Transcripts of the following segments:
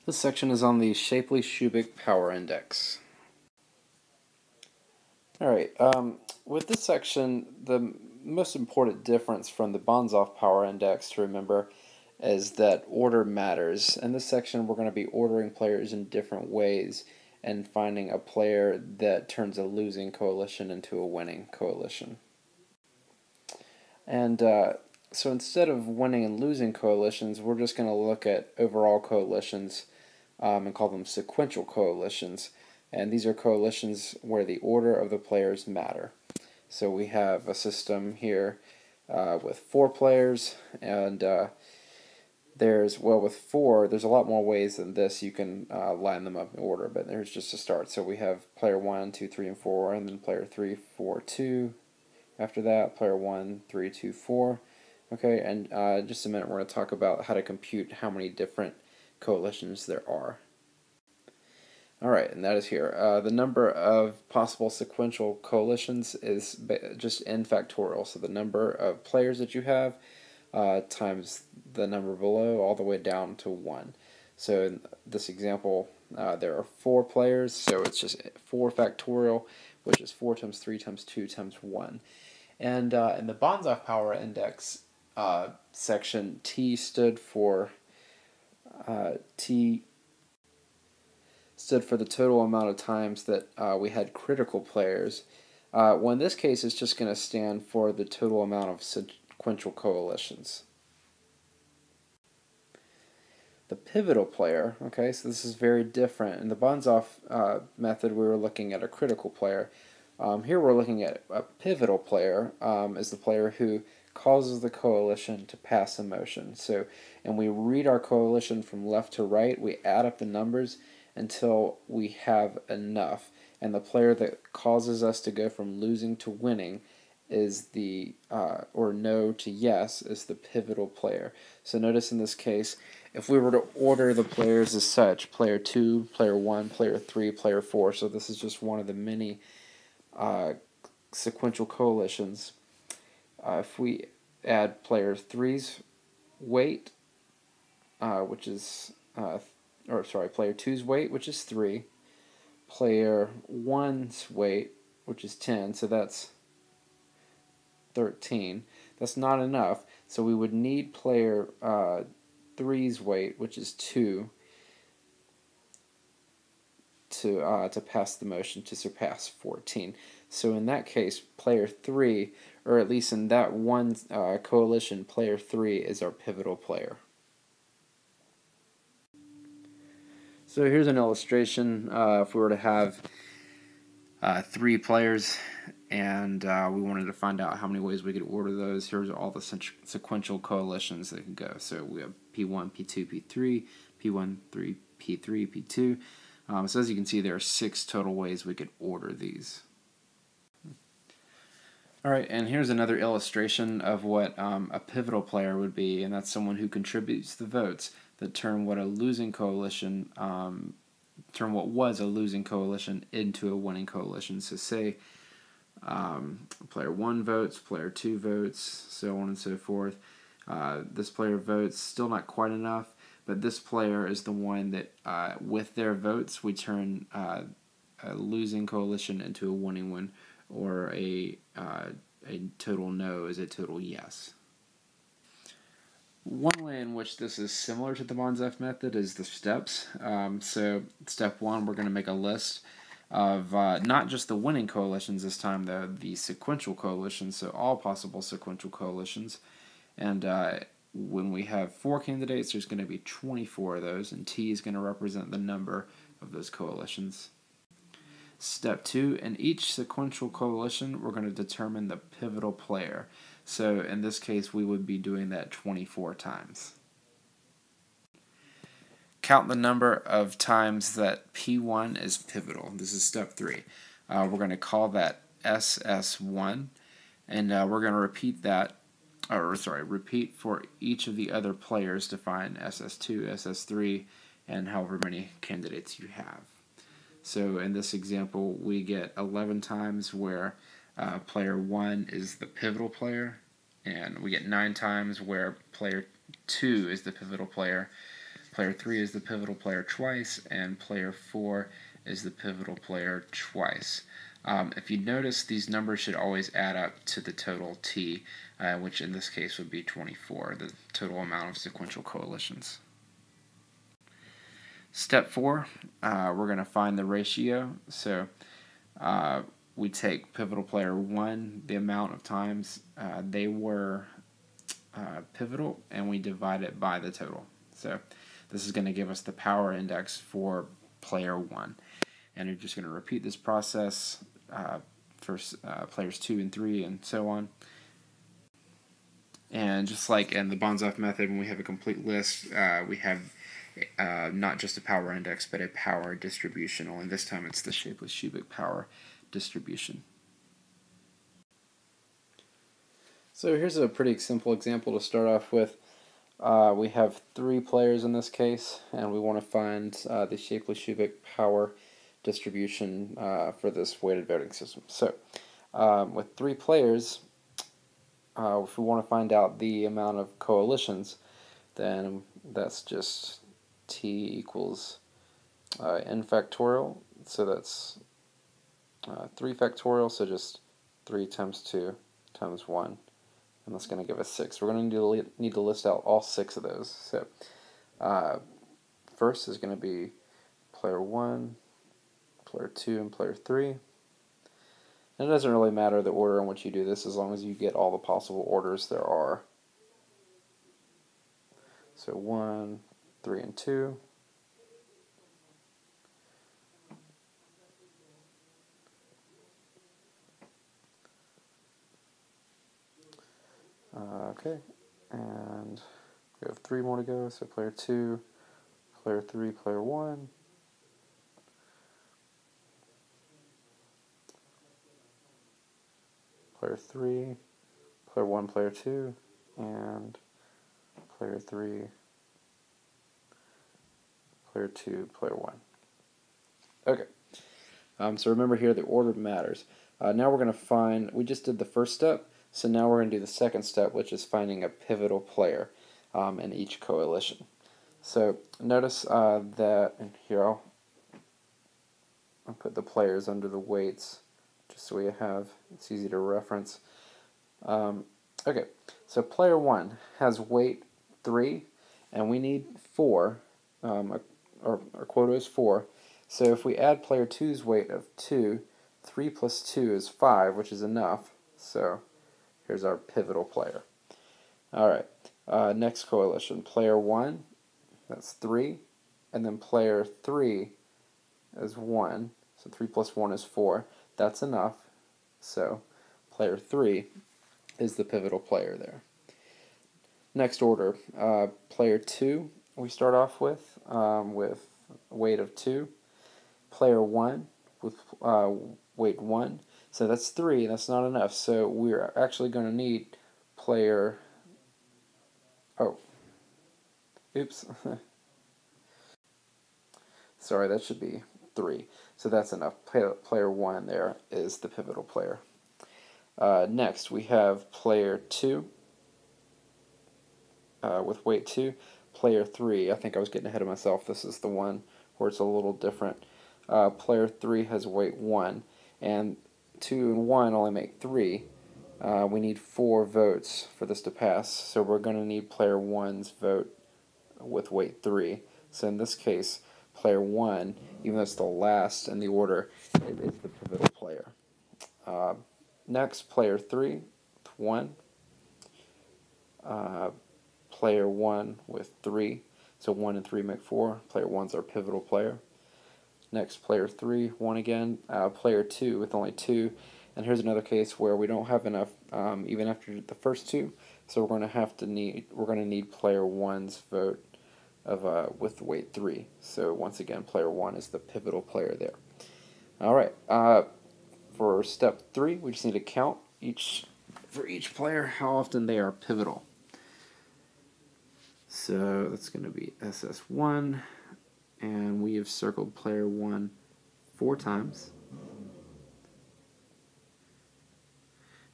This section is on the Shapley-Shubik power index. Alright, with this section, the most important difference from the Bonzoff power index to remember is that order matters. In this section, we're going to be ordering players in different ways and finding a player that turns a losing coalition into a winning coalition. And so instead of winning and losing coalitions, we're just going to look at overall coalitions and call them sequential coalitions. And these are coalitions where the order of the players matter. So we have a system here with 4 players, and with 4, there's a lot more ways than this you can line them up in order, but there's just a start. So we have player 1, 2, 3, and 4, and then player 3, 4, 2. After that, player 1, 3, 2, 4. Okay, and just a minute, we're going to talk about how to compute how many different coalitions there are. Alright, and that is here. The number of possible sequential coalitions is just n factorial, so the number of players that you have times the number below all the way down to 1. So in this example, there are 4 players, so it's just 4 factorial, which is 4 times 3 times 2 times 1. And in the Bonzoff power index section, T stood for the total amount of times that we had critical players. Well, in this case, it's just going to stand for the total amount of sequential coalitions. The pivotal player, okay, so this is very different. In the Bonzoff method, we were looking at a critical player. Here we're looking at a pivotal player as the player who causes the coalition to pass a motion. So, and we read our coalition from left to right, we add up the numbers until we have enough. And the player that causes us to go from losing to winning is the, or no to yes, is the pivotal player. So notice in this case, if we were to order the players as such, player 2, player 1, player 3, player 4, so this is just one of the many sequential coalitions. If we add player 3's weight, which is, player 2's weight, which is 3, player 1's weight, which is 10, so that's 13. That's not enough, so we would need player 3's weight, which is 2, to pass the motion to surpass 14. So in that case, player 3, or at least in that one coalition, player 3 is our pivotal player. So here's an illustration. If we were to have 3 players and we wanted to find out how many ways we could order those, here's all the sequential coalitions that could go. So we have P1, P2, P3, P1, 3, P3, P2. So as you can see, there are 6 total ways we could order these. Alright, and here's another illustration of what a pivotal player would be, and that's someone who contributes the votes that turn what was a losing coalition into a winning coalition. So say player 1 votes, player 2 votes, so on and so forth. This player votes, still not quite enough, but this player is the one that, with their votes, we turn a losing coalition into a winning one, or a total no is a total yes. One way in which this is similar to the Bonzoff method is the steps. So step 1, we're going to make a list of not just the winning coalitions this time, though, the sequential coalitions, so all possible sequential coalitions. And when we have 4 candidates, there's going to be 24 of those, and T is going to represent the number of those coalitions. Step 2, in each sequential coalition, we're going to determine the pivotal player. So in this case, we would be doing that 24 times. Count the number of times that P1 is pivotal. This is step 3. We're going to call that SS1, and we're going to repeat for each of the other players to find SS2, SS3, and however many candidates you have. So in this example, we get 11 times where player 1 is the pivotal player, and we get 9 times where player 2 is the pivotal player, Player 3 is the pivotal player twice, and player 4 is the pivotal player twice. If you notice, these numbers should always add up to the total T, which in this case would be 24, the total amount of sequential coalitions. Step 4, we're going to find the ratio. So we take pivotal player 1, the amount of times they were pivotal, and we divide it by the total. So this is going to give us the power index for player 1. And you're just going to repeat this process for players 2 and 3 and so on. And just like in the Bonzoff method, when we have a complete list, we have not just a power index, but a power distribution. Only this time it's the Shapley-Shubik power distribution. So here's a pretty simple example to start off with. We have 3 players in this case, and we want to find the Shapley-Shubik power distribution for this weighted voting system. So with 3 players, if we want to find out the amount of coalitions, then that's just T equals n factorial, so that's 3 factorial, so just 3 times 2 times 1, and that's going to give us 6. We're going to need to list out all 6 of those. So first is going to be player 1, player 2, and player 3. And it doesn't really matter the order in which you do this as long as you get all the possible orders there are. So 1, 3, and 2. Okay, and we have 3 more to go. So player 2, player 3, player 1. Player 3, player 1, player 2, and player 3, player 2, player 1. Okay, so remember here the order matters. Now we're going to find, we just did the first step, so now we're going to do the second step, which is finding a pivotal player in each coalition. So notice that, and here I'll put the players under the weights, just so we have, it's easy to reference. Okay, so player 1 has weight 3, and we need 4, our quota is 4, so if we add player 2's weight of 2, 3 plus 2 is 5, which is enough, so here's our pivotal player. Alright, next coalition, player 1, that's 3, and then player 3 is 1, so 3 plus 1 is 4. That's enough, so player 3 is the pivotal player there. Next order, player 2 we start off with weight of 2. Player 1 with weight 1, so that's 3, that's not enough, so we're actually going to need player, oops, sorry, that should be 3, so that's enough. Player 1 there is the pivotal player. Next we have player 2 with weight 2. Player 3, I think I was getting ahead of myself, this is the one where it's a little different. Player 3 has weight 1, and 2 and 1 only make 3. We need 4 votes for this to pass, so we're going to need player 1's vote with weight 3. So in this case, player 1, even though it's the last in the order, it is the pivotal player. Next, player 3 with 1. Player 1 with 3. So 1 and 3 make 4. Player 1's our pivotal player. Next, player 3, 1 again. Player 2 with only 2. And here's another case where we don't have enough even after the first 2. So we're going to need player 1's vote of with weight 3. So once again, player 1 is the pivotal player there. All right. For step 3, we just need to count for each player how often they are pivotal. So that's going to be SS1, and we have circled player 1 4 times.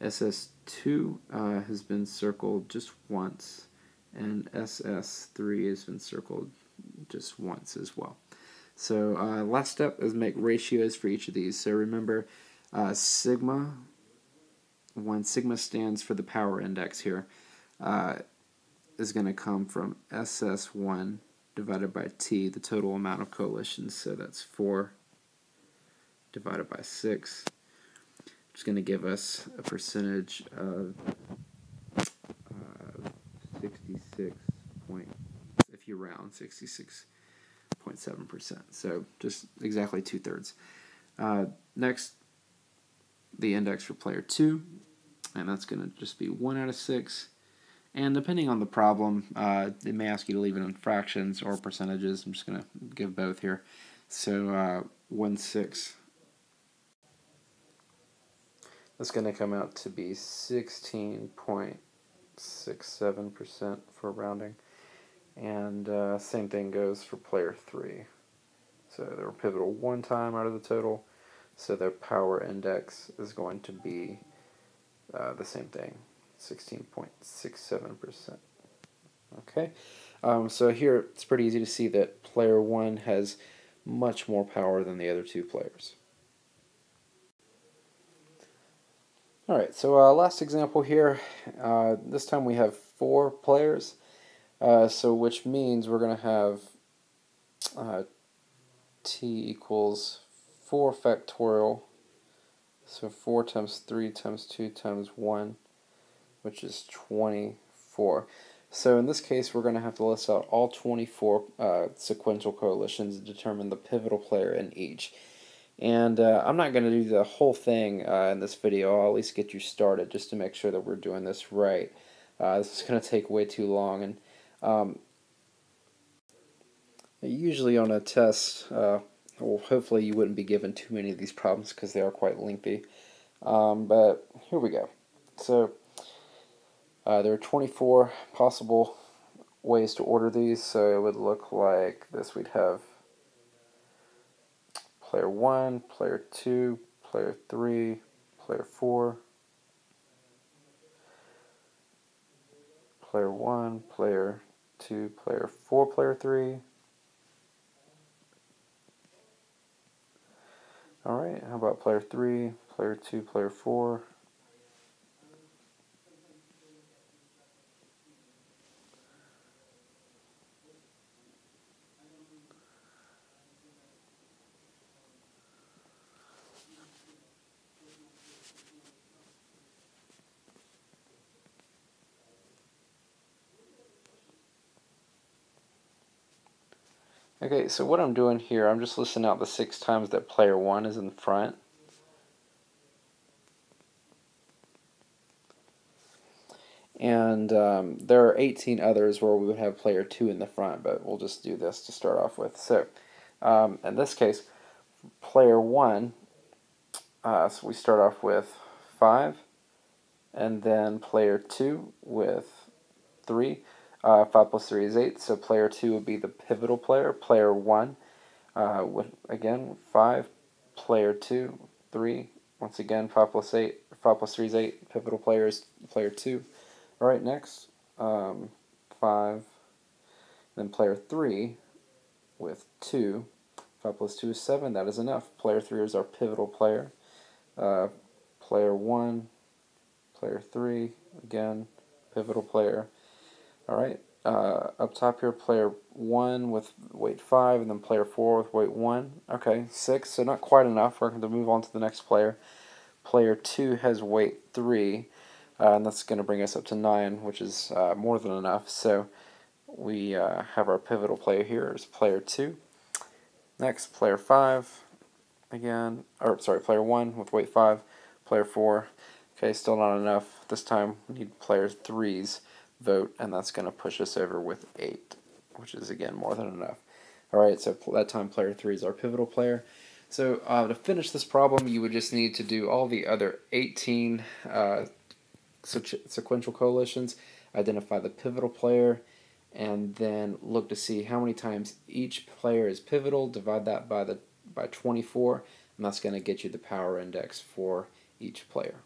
SS2 has been circled just once, and SS3 has been circled just once as well. So last step is make ratios for each of these. So remember sigma, when sigma stands for the power index here, is going to come from SS1 divided by T, the total amount of coalitions. So that's 4 divided by 6. It's going to give us a percentage of 66 point, if you round, 66.7%. So just exactly 2/3. Next, the index for player 2, and that's going to just be 1 out of 6. And depending on the problem, it may ask you to leave it in fractions or percentages. I'm just going to give both here. So 1/6. That's going to come out to be 16.67% for rounding. And same thing goes for player 3. So they were pivotal one time out of the total. So their power index is going to be the same thing, 16.67%. Okay, so here it's pretty easy to see that player 1 has much more power than the other 2 players. Alright, so last example here. This time we have 4 players, so which means we're going to have t equals 4 factorial, so 4 times 3 times 2 times 1, which is 24. So in this case we're going to have to list out all 24 sequential coalitions and determine the pivotal player in each. And I'm not going to do the whole thing in this video. I'll at least get you started just to make sure that we're doing this right. This is going to take way too long, and usually on a test, well, hopefully you wouldn't be given too many of these problems because they are quite lengthy. But here we go. So there are 24 possible ways to order these, so it would look like this. We'd have player 1, player 2, player 3, player 4, player 1, player 2, player 4, player 3. Alright, how about player 3, player 2, player 4? Okay, so what I'm doing here, I'm just listing out the 6 times that player 1 is in front. And there are 18 others where we would have player 2 in the front, but we'll just do this to start off with. So in this case, player 1, so we start off with 5, and then player 2 with 3. 5 plus 3 is 8, so player 2 would be the pivotal player. Player 1 with, again, 5. Player 2, 3. Once again, 5 plus 8. 5 plus 3 is 8. Pivotal player is player 2. Alright, next, 5. Then player 3 with 2. 5 plus 2 is 7. That is enough. Player 3 is our pivotal player. Player 1, player 3, again, pivotal player. Alright, up top here, player 1 with weight 5, and then player 4 with weight 1. Okay, 6, so not quite enough. We're going to move on to the next player. Player 2 has weight 3, and that's going to bring us up to 9, which is more than enough. So we have our pivotal player here is player 2. Next, player 5, again, or sorry, player 1 with weight 5, player 4. Okay, still not enough. This time we need player 3's vote, and that's going to push us over with 8, which is again more than enough. Alright, so that time player 3 is our pivotal player. So to finish this problem, you would just need to do all the other 18 sequential coalitions, identify the pivotal player, and then look to see how many times each player is pivotal, divide that by 24, and that's going to get you the power index for each player.